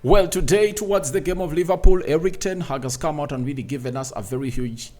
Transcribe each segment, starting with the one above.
Well, today towards the game of Liverpool, Eric Ten Hag has come out and really given us a very huge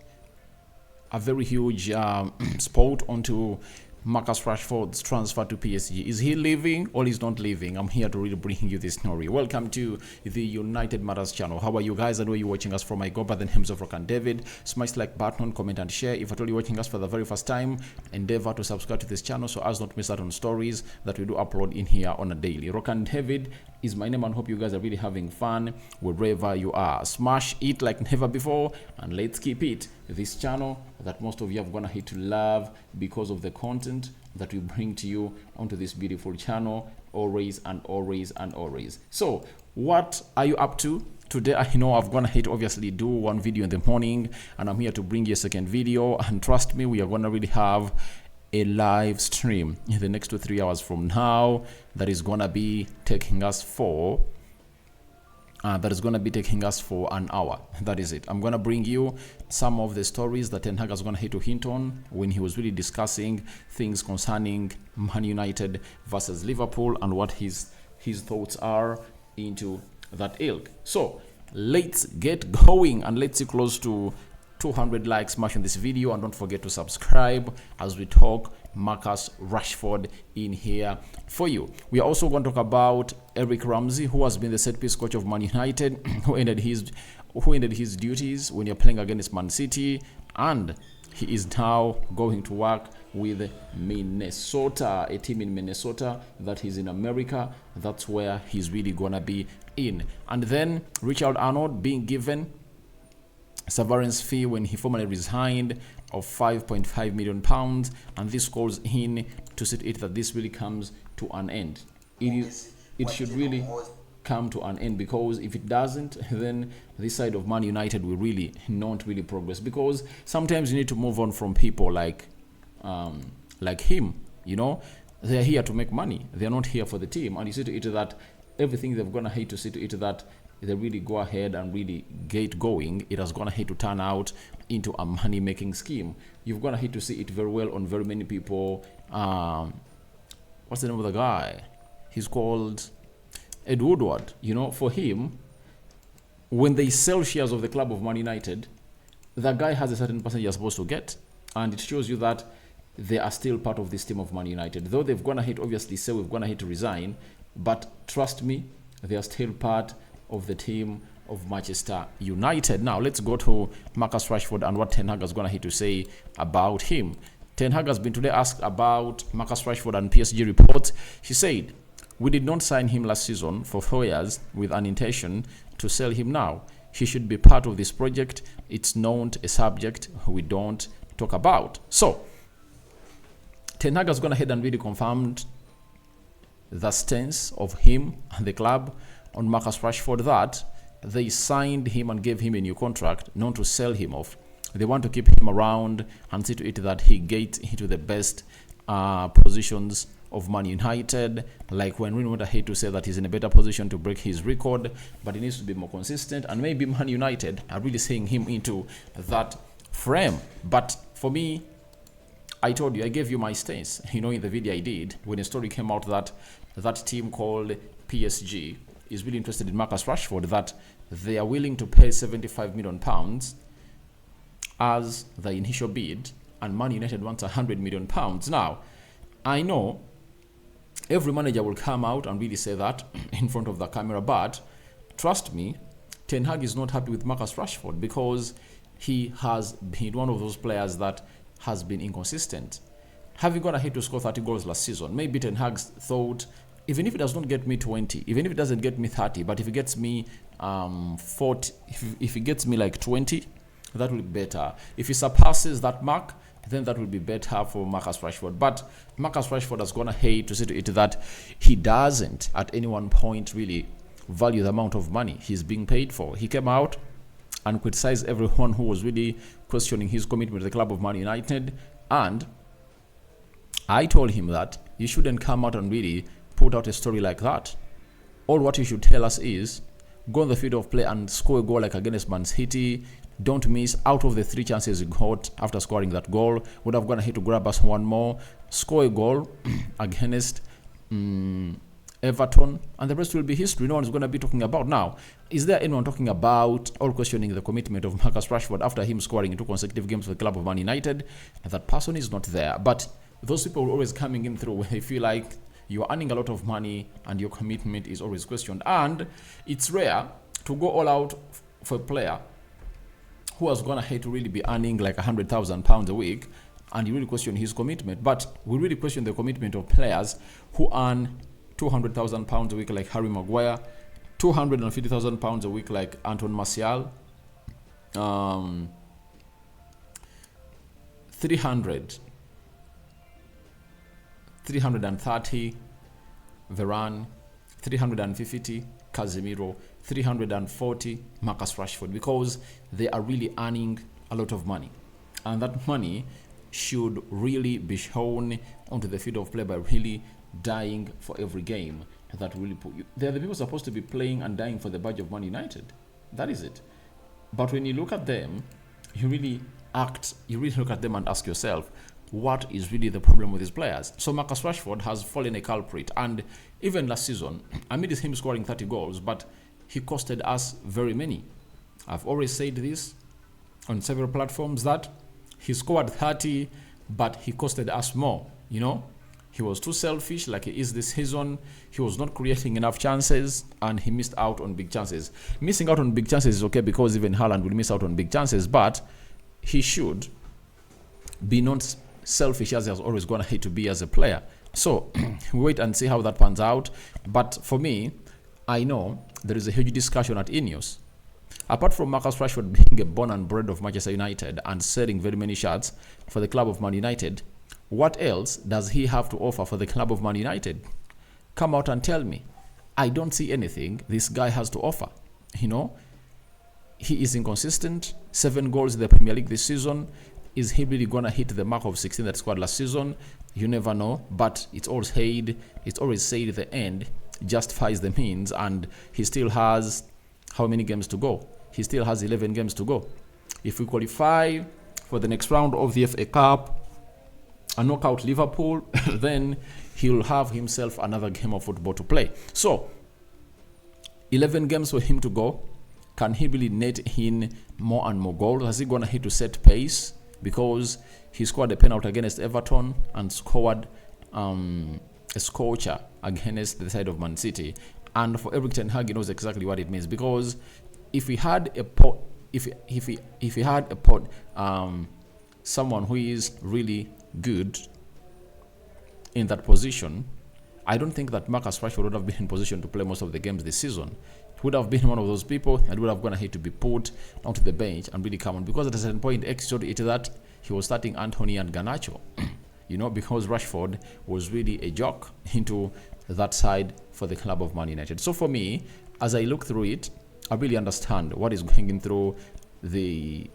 spot onto Marcus Rashford's transfer to PSG. Is he leaving or is not leaving? I'm here to really bring you this story. Welcome to the United Matters channel. How are you guys? I know you're watching us from I go by the names of Rock and David. Smash like button, comment and share. If you're watching us for the very first time, endeavor to subscribe to this channel so as not miss out on stories that we do upload in here on a daily. Rock and David is my name and hope you guys are really having fun wherever you are. Smash it like never before and let's keep it this channel that most of you have gonna hate to love because of the content that we bring to you onto this beautiful channel always and always and always. So what are you up to today? I know I've gonna hate obviously do one video in the morning and I'm here to bring you a second video, and trust me, we are gonna really have a live stream in the next 2 to 3 hours from now that is gonna be taking us for an hour. That is it. I'm gonna bring you some of the stories that Ten Hag is gonna hit to hint on when he was really discussing things concerning Man United versus Liverpool and what his thoughts are into that ilk. So let's get going and let's see close to 200 likes. Smash on this video and don't forget to subscribe as we talk Marcus Rashford in here for you. We are also going to talk about Eric Ramsey, who has been the set piece coach of Man United, who ended his duties when you're playing against Man City, and he is now going to work with Minnesota, a team in Minnesota that is in America. That's where he's really gonna be in. And then Richard Arnold being given severance fee when he formally resigned of £5.5 million, and this calls in to see it that this really comes to an end. It should really come to an end, because if it doesn't, then this side of Man United will really not really progress, because sometimes you need to move on from people like him. You know, they're here to make money, they're not here for the team, and you see to it that everything they've gonna hate to see to it that they really go ahead and really get going, it has gonna hate to turn out into a money-making scheme. You've gonna hate to see it very well on very many people. What's the name of the guy? He's called Ed Woodward. You know, for him, when they sell shares of the club of Man United, the guy has a certain percentage you're supposed to get, and it shows you that they are still part of this team of Man United. Though they've gonna hate obviously say we've gonna hate to resign, but trust me, they are still part of the team of Manchester United. Now let's go to Marcus Rashford and what Ten Hag is going to hit to say about him. Ten Hag has been today asked about Marcus Rashford and PSG reports. He said, "We did not sign him last season for 4 years with an intention to sell him now. He should be part of this project. It's not a subject we don't talk about." So Ten Hag has gone ahead and really confirmed the stance of him and the club on Marcus Rashford, that they signed him and gave him a new contract not to sell him off. They want to keep him around and see to it that he gets into the best positions of Man United. Like when we would hate to say that he's in a better position to break his record, but he needs to be more consistent, and maybe Man United are really seeing him into that frame. But for me, I told you, I gave you my stance, you know, in the video I did when a story came out that that team called PSG is really interested in Marcus Rashford, that they are willing to pay £75 million as the initial bid, and Man United wants £100 million. Now, I know every manager will come out and really say that in front of the camera, but trust me, Ten Hag is not happy with Marcus Rashford because he has been one of those players that has been inconsistent. Having gone ahead to score 30 goals last season, maybe Ten Hag thought, even if it does not get me 20, even if it doesn't get me 30, but if it gets me 40, if it gets me like 20, that will be better. If he surpasses that mark, then that will be better for Marcus Rashford. But Marcus Rashford has gone ahead to say to it that he doesn't at any one point really value the amount of money he's being paid for. He came out and criticized everyone who was really questioning his commitment to the club of Man United, and I told him that you shouldn't come out and really put out a story like that. All what you should tell us is go on the field of play and score a goal like against Man City. Don't miss. Out of the 3 chances you got after scoring that goal, would have gone ahead to grab us one more. Score a goal against Everton, and the rest will be history. No one's going to be talking about now. Is there anyone talking about or questioning the commitment of Marcus Rashford after him scoring in 2 consecutive games for the club of Man United? That person is not there. But those people are always coming in through where they feel like you're earning a lot of money and your commitment is always questioned. And it's rare to go all out for a player who was going to hate to really be earning like £100,000 a week, and you really question his commitment. But we really question the commitment of players who earn £200,000 a week like Harry Maguire, £250,000 a week like Anton Martial, 330 Varane, 350 Casemiro, 340 Marcus Rashford, because they are really earning a lot of money, and that money should really be shown onto the field of play by really dying for every game that really put you. They're the people supposed to be playing and dying for the badge of Man United. That is it. But when you look at them, you really look at them and ask yourself, what is really the problem with these players? So Marcus Rashford has fallen a culprit, and even last season, amid him scoring 30 goals, but he costed us very many. I've always said this on several platforms that he scored 30, but he costed us more, He was too selfish, like he is this season. He was not creating enough chances, and he missed out on big chances. Missing out on big chances is okay, because even Haaland will miss out on big chances, but he should be not selfish as he has always gone ahead to be as a player. So we wait and see how that pans out. But for me, I know there is a huge discussion at Ineos. Apart from Marcus Rashford being a born and bred of Manchester United and selling very many shots for the club of Man United, what else does he have to offer for the club of Man United? Come out and tell me. I don't see anything this guy has to offer. He is inconsistent. 7 goals in the Premier League this season. Is he really going to hit the mark of 16 that scored last season? You never know. But it's always said the end justifies the means, and he still has how many games to go? He still has 11 games to go. If we qualify for the next round of the FA Cup and knock out Liverpool, then he'll have himself another game of football to play. So 11 games for him to go. Can he really net in more and more goals? Has he gonna hit to set pace? Because he scored a penalty against Everton and scored a scorcher against the side of Man City. And for Erik ten Hag, he knows exactly what it means, because if he had someone who is really good in that position, I don't think that Marcus Rashford would have been in position to play most of the games this season. He would have been one of those people that would have gone ahead to be put onto the bench and really come on, because at a certain point, X showed it that he was starting Anthony and Garnacho, because Rashford was really a jock into that side for the club of Man United. So for me, as I look through it, I really understand what is going in through the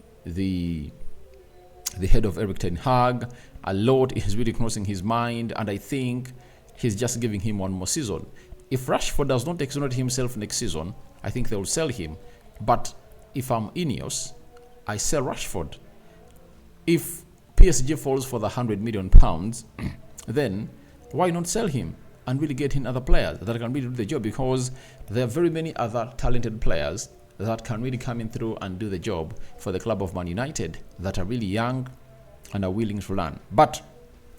head of Erik ten Hag. A lot is really crossing his mind, and I think he's just giving him one more season. If Rashford does not exonerate himself next season, I think they will sell him. But if I'm Ineos, I sell Rashford. If PSG falls for the £100 million, then why not sell him and really get in other players that can really do the job? Because there are very many other talented players that can really come in through and do the job for the club of Man United, that are really young and are willing to learn. But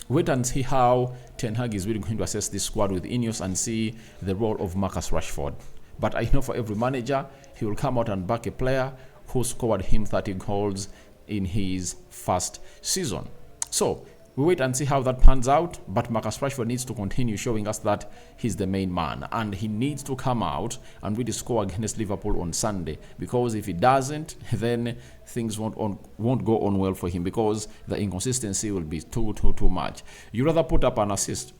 wait and see how Ten Hag is really going to assess this squad with Ineos and see the role of Marcus Rashford. But I know for every manager, he will come out and back a player who scored him 30 goals in his first season. So we wait and see how that pans out. But Marcus Rashford needs to continue showing us that he's the main man, and he needs to come out and really score against Liverpool on Sunday, because if he doesn't, then things won't go on well for him, because the inconsistency will be too much. You rather put up an assist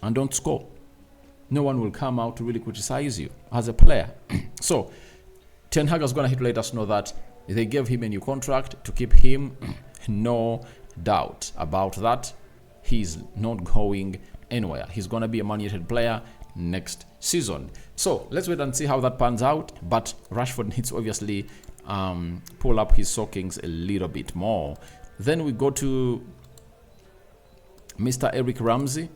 and don't score. No one will come out to really criticize you as a player. So Ten Hag is going to let us know that they gave him a new contract to keep him. No doubt about that. He's not going anywhere. He's going to be a Man United player next season. So let's wait and see how that pans out. But Rashford needs to obviously pull up his stockings a little bit more. Then we go to Mr. Eric Ramsey.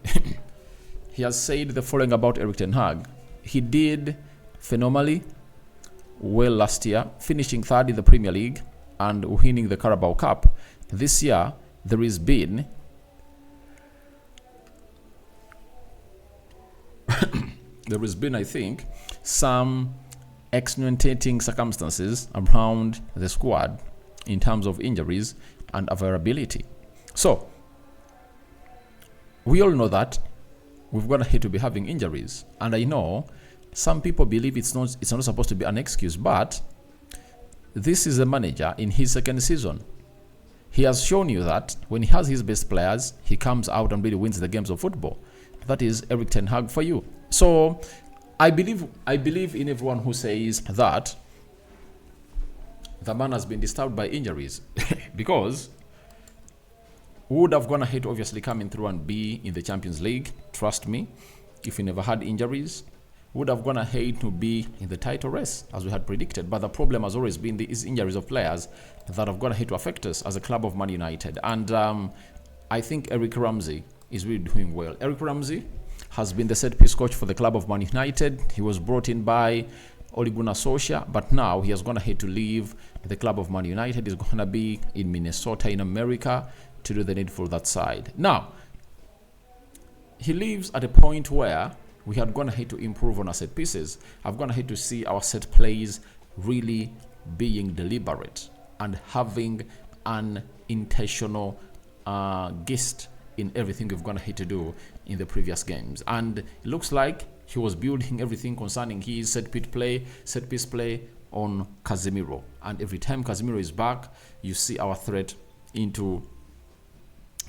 he has said the following about Erik ten Hag. He did phenomenally well last year, finishing third in the Premier League and winning the Carabao Cup. This year, there has been I think, some extenuating circumstances around the squad in terms of injuries and availability. So, we all know that we're going to hate to be having injuries. And I know some people believe it's not supposed to be an excuse, but this is a manager in his second season. He has shown you that when he has his best players, he comes out and really wins the games of football. That is Erik ten Hag for you. So I believe in everyone who says that the man has been disturbed by injuries because we would have gone ahead obviously coming through and be in the Champions League. Trust me, if we never had injuries, would have gone ahead to be in the title race as we had predicted. But the problem has always been these injuries of players that have gone ahead to affect us as a club of Man United. And I think Eric Ramsey is really doing well. Eric Ramsey has been the set-piece coach for the club of Man United. He was brought in by Ole Gunnar Solskjaer, but now he has gone ahead to leave the club of Man United. He's going to be in Minnesota in America to do the needful that side. Now, he leaves at a point where we had gone ahead to improve on our set pieces. I've gone ahead to see our set plays really being deliberate and having an intentional gist in everything we've gone ahead to do in the previous games. And it looks like he was building everything concerning his set piece play on Casemiro. And every time Casemiro is back, you see our threat into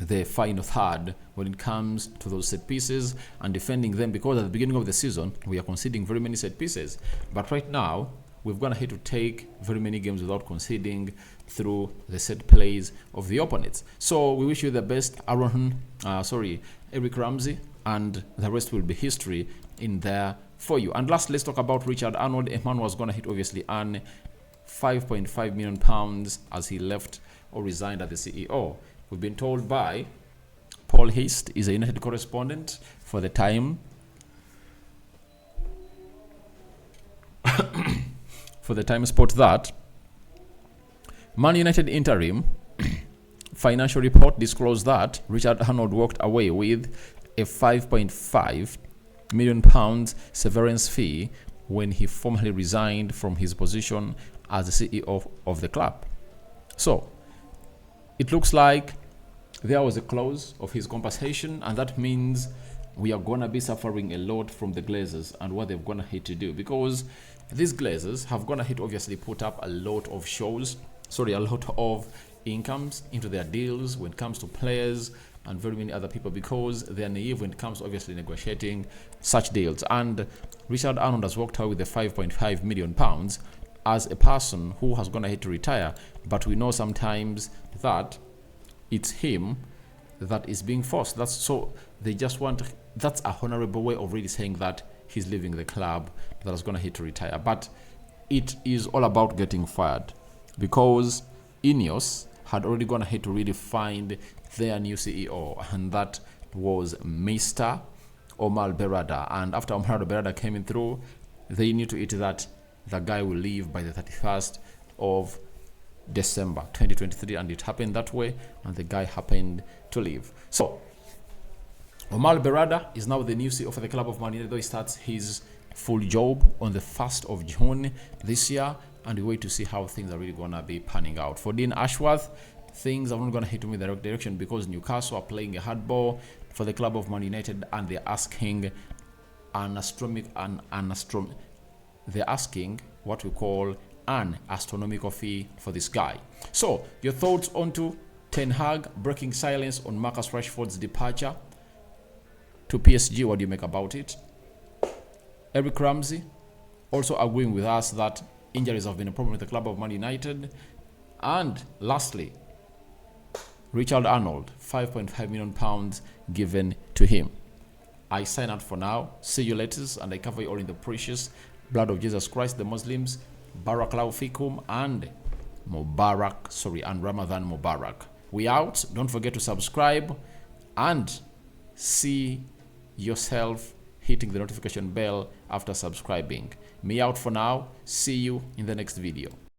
the final third when it comes to those set pieces and defending them, because at the beginning of the season we are conceding very many set pieces, but right now we've gone ahead to take very many games without conceding through the set plays of the opponents. So we wish you the best, Eric Ramsey, and the rest will be history in there for you. And last, let's talk about Richard Arnold. A man was going to hit obviously earn £5.5 million as he left or resigned as the CEO. We've been told by Paul Heist, is a United correspondent for the Time, Sport, that Man United interim financial report disclosed that Richard Arnold walked away with a £5.5 million severance fee when he formally resigned from his position as the CEO of the club. So it looks like there was a clause of his compensation, and that means we are going to be suffering a lot from the Glazers and what they've gone ahead to do, because these Glazers have gone ahead to obviously put up a lot of incomes into their deals when it comes to players and very many other people, because they are naive when it comes to obviously negotiating such deals. And Richard Arnold has walked out with the £5.5 million as a person who has gone ahead to retire, but we know sometimes that it's him that is being forced. That's a honorable way of really saying that he's leaving the club, that is going to hit to retire. But it is all about getting fired, because Ineos had already gone ahead to really find their new CEO, and that was Mr. Omar Berrada. And after Omar Berrada came in through, they knew to it that the guy will leave by the 31st of December 2023, and it happened that way, and the guy happened to leave. So Omar Berrada is now the new CEO for the club of Man United, though he starts his full job on the 1st of June this year, and we wait to see how things are really going to be panning out. For Dean Ashworth, things are not going to hit him in the right direction, because Newcastle are playing a hardball for the club of Man United, and they're asking they're asking what we call an astronomical fee for this guy. So your thoughts onto Ten Hag breaking silence on Marcus Rashford's departure to PSG? What do you make about it? Eric Ramsey also agreeing with us that injuries have been a problem with the club of Man United. And lastly, Richard Arnold, £5.5 million given to him. I sign out for now. See you later, and I cover you all in the precious blood of Jesus Christ. The Muslims, Barakallahu Fikum, and Ramadan Mubarak. We out. Don't forget to subscribe, and see yourself hitting the notification bell after subscribing. Me out for now. See you in the next video.